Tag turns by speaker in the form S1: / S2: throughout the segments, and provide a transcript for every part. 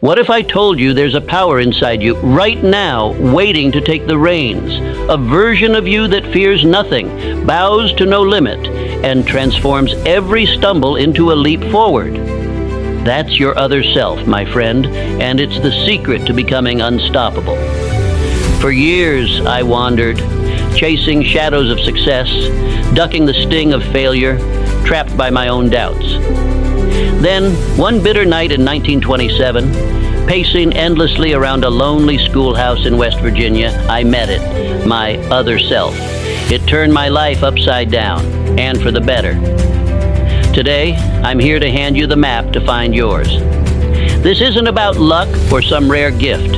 S1: What if I told you there's a power inside you right now waiting to take the reins? A version of you that fears nothing, bows to no limit, and transforms every stumble into a leap forward. That's your other self, my friend, and it's the secret to becoming unstoppable. For years, I wandered, chasing shadows of success, ducking the sting of failure, trapped by my own doubts. Then, one bitter night in 1927, pacing endlessly around a lonely schoolhouse in West Virginia, I met it, my other self. It turned my life upside down, and for the better. Today, I'm here to hand you the map to find yours. This isn't about luck or some rare gift.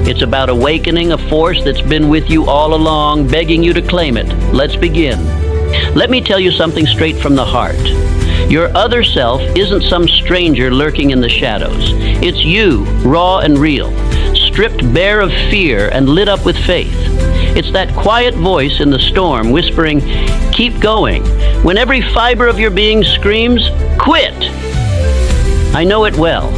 S1: It's about awakening a force that's been with you all along, begging you to claim it. Let's begin. Let me tell you something straight from the heart. Your other self isn't some stranger lurking in the shadows. It's you, raw and real, stripped bare of fear and lit up with faith. It's that quiet voice in the storm whispering, "Keep going," when every fiber of your being screams, "Quit!" I know it well.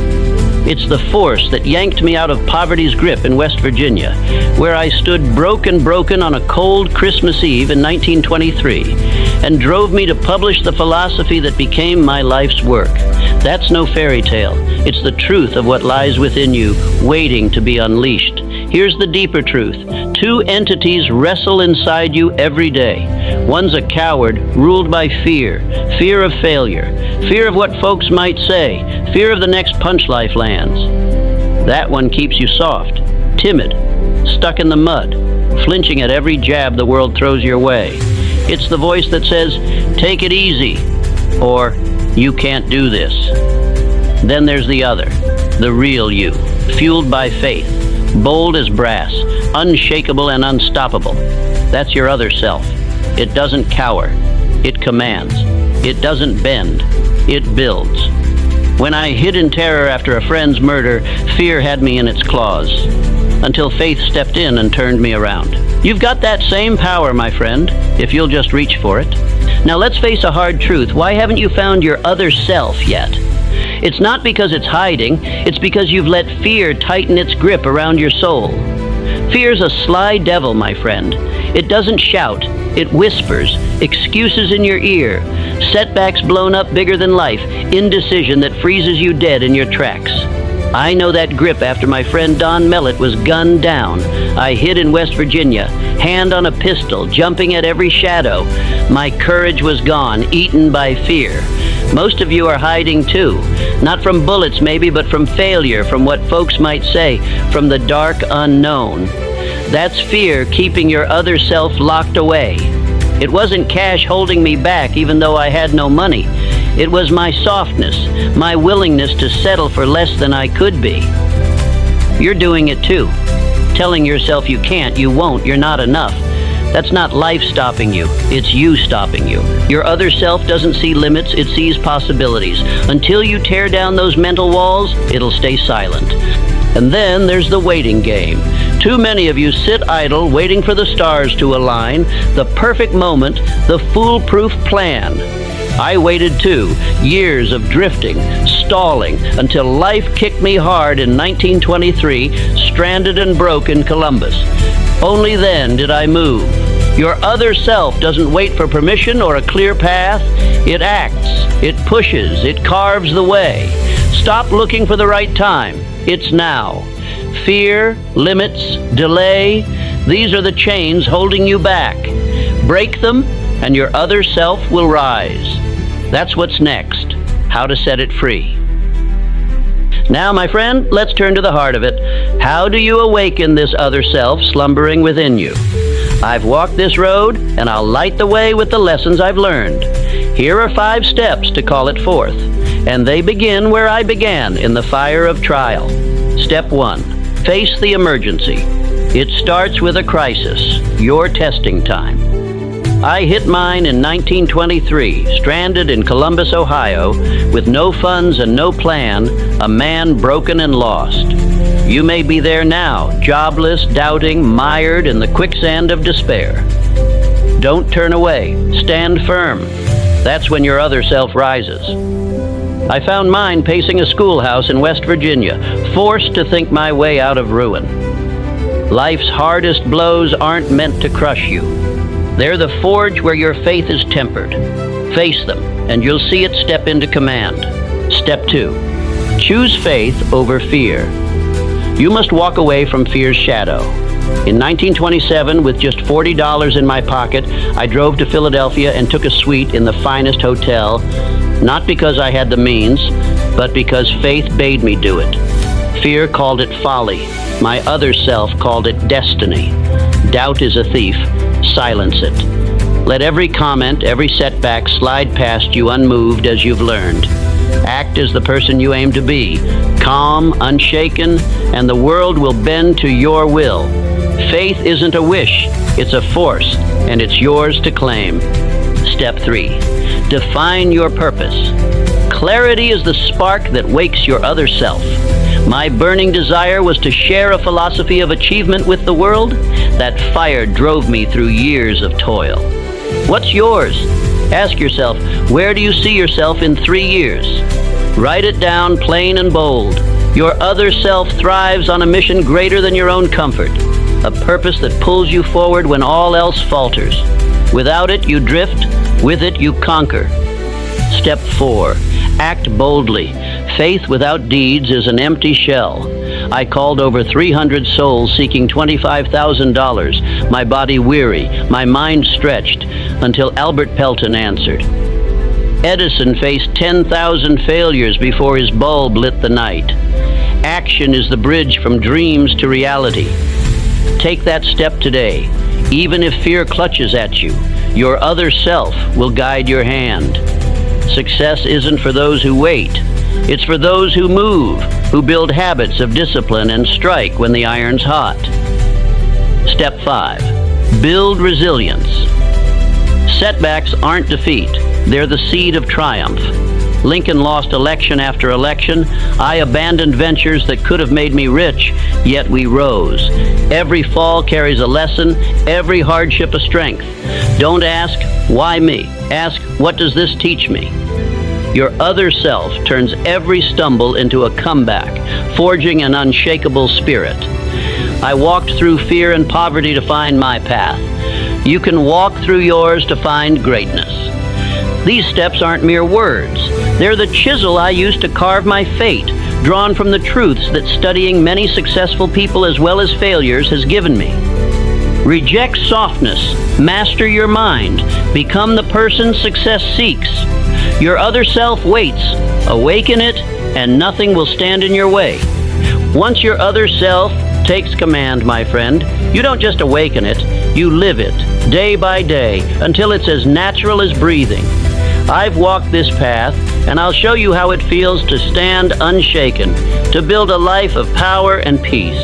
S1: It's the force that yanked me out of poverty's grip in West Virginia, where I stood broken on a cold Christmas Eve in 1923, and drove me to publish the philosophy that became my life's work. That's no fairy tale. It's the truth of what lies within you, waiting to be unleashed. Here's the deeper truth. Two entities wrestle inside you every day. One's a coward, ruled by fear. Fear of failure. Fear of what folks might say. Fear of the next punch life lands. That one keeps you soft, timid, stuck in the mud, flinching at every jab the world throws your way. It's the voice that says, "Take it easy," or "You can't do this." Then there's the other, the real you, fueled by faith, bold as brass, unshakable and unstoppable. That's your other self. It doesn't cower. It commands. It doesn't bend. It builds. When I hid in terror after a friend's murder, fear had me in its claws, until faith stepped in and turned me around. You've got that same power, my friend, if you'll just reach for it. Now let's face a hard truth. Why haven't you found your other self yet? It's not because it's hiding, it's because you've let fear tighten its grip around your soul. Fear's a sly devil, my friend. It doesn't shout, it whispers, excuses in your ear, setbacks blown up bigger than life, indecision that freezes you dead in your tracks. I know that grip after my friend Don Mellett was gunned down. I hid in West Virginia, hand on a pistol, jumping at every shadow. My courage was gone, eaten by fear. Most of you are hiding too. Not from bullets maybe, but from failure, from what folks might say, from the dark unknown. That's fear keeping your other self locked away. It wasn't cash holding me back even though I had no money. It was my softness, my willingness to settle for less than I could be. You're doing it too. Telling yourself you can't, you won't, you're not enough. That's not life stopping you, it's you stopping you. Your other self doesn't see limits, it sees possibilities. Until you tear down those mental walls, it'll stay silent. And then there's the waiting game. Too many of you sit idle, waiting for the stars to align, the perfect moment, the foolproof plan. I waited too, years of drifting, stalling, until life kicked me hard in 1923, stranded and broke in Columbus. Only then did I move. Your other self doesn't wait for permission or a clear path. It acts, it pushes, it carves the way. Stop looking for the right time. It's now. Fear, limits, delay, these are the chains holding you back. Break them, and your other self will rise. That's what's next, how to set it free. Now, my friend, let's turn to the heart of it. How do you awaken this other self slumbering within you? I've walked this road, and I'll light the way with the lessons I've learned. Here are 5 steps to call it forth, and they begin where I began, in the fire of trial. Step 1, face the emergency. It starts with a crisis, your testing time. I hit mine in 1923, stranded in Columbus, Ohio, with no funds and no plan, a man broken and lost. You may be there now, jobless, doubting, mired in the quicksand of despair. Don't turn away. Stand firm. That's when your other self rises. I found mine pacing a schoolhouse in West Virginia, forced to think my way out of ruin. Life's hardest blows aren't meant to crush you. They're the forge where your faith is tempered. Face them, and you'll see it step into command. Step 2. Choose faith over fear. You must walk away from fear's shadow. In 1927, with just $40 in my pocket, I drove to Philadelphia and took a suite in the finest hotel, not because I had the means, but because faith bade me do it. Fear called it folly. My other self called it destiny. Doubt is a thief. Silence it. Let every comment, every setback slide past you unmoved as you've learned. Act as the person you aim to be, calm, unshaken, and the world will bend to your will. Faith isn't a wish, it's a force, and it's yours to claim. Step 3. Define your purpose. Clarity is the spark that wakes your other self. My burning desire was to share a philosophy of achievement with the world. That fire drove me through years of toil. What's yours? Ask yourself, where do you see yourself in 3 years? Write it down plain and bold. Your other self thrives on a mission greater than your own comfort, a purpose that pulls you forward when all else falters. Without it, you drift. With it, you conquer. Step 4. Act boldly. Faith without deeds is an empty shell. I called over 300 souls seeking $25,000, my body weary, my mind stretched, until Albert Pelton answered. Edison faced 10,000 failures before his bulb lit the night. Action is the bridge from dreams to reality. Take that step today. Even if fear clutches at you, your other self will guide your hand. Success isn't for those who wait. It's for those who move, who build habits of discipline and strike when the iron's hot. Step 5. Build resilience. Setbacks aren't defeat. They're the seed of triumph. Lincoln lost election after election. I abandoned ventures that could have made me rich, yet we rose. Every fall carries a lesson, every hardship a strength. Don't ask, why me? Ask, what does this teach me? Your other self turns every stumble into a comeback, forging an unshakable spirit. I walked through fear and poverty to find my path. You can walk through yours to find greatness. These steps aren't mere words. They're the chisel I use to carve my fate, drawn from the truths that studying many successful people as well as failures has given me. Reject softness. Master your mind. Become the person success seeks. Your other self waits. Awaken it, and nothing will stand in your way. Once your other self takes command, my friend, you don't just awaken it, you live it, day by day, until it's as natural as breathing. I've walked this path, and I'll show you how it feels to stand unshaken, to build a life of power and peace.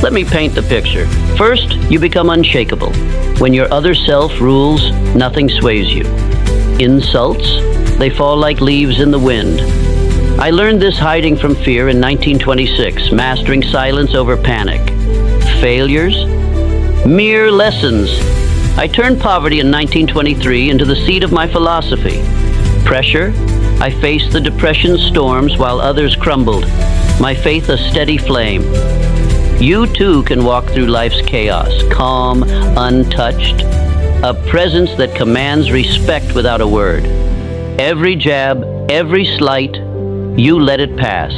S1: Let me paint the picture. First, you become unshakable. When your other self rules, nothing sways you. Insults, they fall like leaves in the wind. I learned this hiding from fear in 1926, mastering silence over panic. Failures? Mere lessons. I turned poverty in 1923 into the seat of my philosophy. Pressure? I faced the depression storms while others crumbled. My faith a steady flame. You too can walk through life's chaos, calm, untouched, a presence that commands respect without a word. Every jab, every slight, you let it pass,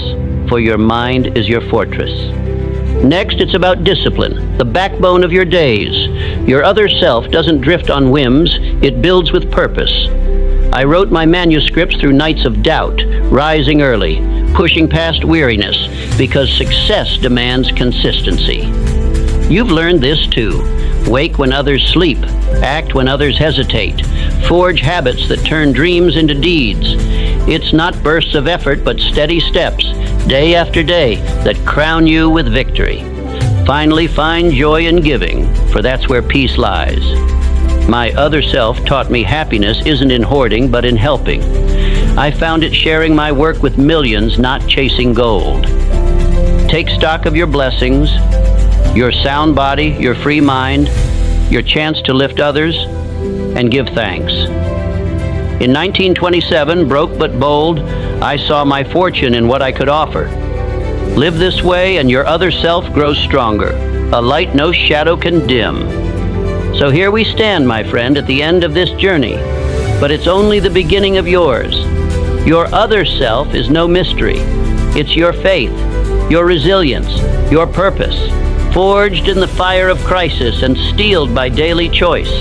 S1: for your mind is your fortress. Next, it's about discipline, the backbone of your days. Your other self doesn't drift on whims, it builds with purpose. I wrote my manuscripts through nights of doubt, rising early, pushing past weariness, because success demands consistency. You've learned this too. Wake when others sleep, act when others hesitate, forge habits that turn dreams into deeds. It's not bursts of effort, but steady steps, day after day, that crown you with victory. Finally, find joy in giving, for that's where peace lies. My other self taught me happiness isn't in hoarding, but in helping. I found it sharing my work with millions, not chasing gold. Take stock of your blessings, your sound body, your free mind, your chance to lift others, and give thanks. In 1927, broke but bold, I saw my fortune in what I could offer. Live this way and your other self grows stronger, a light no shadow can dim. So here we stand, my friend, at the end of this journey, but it's only the beginning of yours. Your other self is no mystery. It's your faith, your resilience, your purpose, forged in the fire of crisis and steeled by daily choice.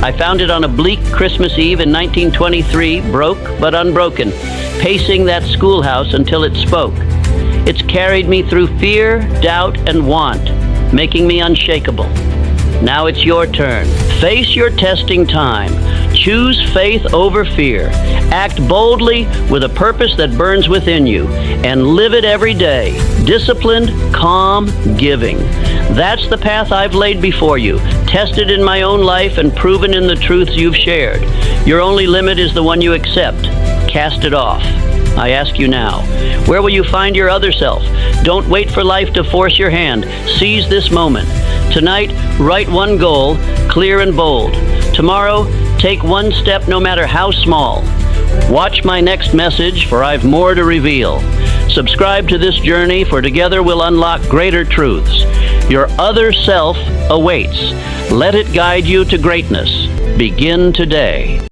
S1: I found it on a bleak Christmas Eve in 1923, broke but unbroken, pacing that schoolhouse until it spoke. It's carried me through fear, doubt, and want, making me unshakable. Now it's your turn. Face your testing time. Choose faith over fear. Act boldly with a purpose that burns within you, and live it every day. Disciplined, calm, giving. That's the path I've laid before you, tested in my own life and proven in the truths you've shared. Your only limit is the one you accept. Cast it off. I ask you now, where will you find your other self? Don't wait for life to force your hand. Seize this moment. Tonight, write one goal, clear and bold. Tomorrow, take one step no matter how small. Watch my next message, for I've more to reveal. Subscribe to this journey, for together we'll unlock greater truths. Your other self awaits. Let it guide you to greatness. Begin today.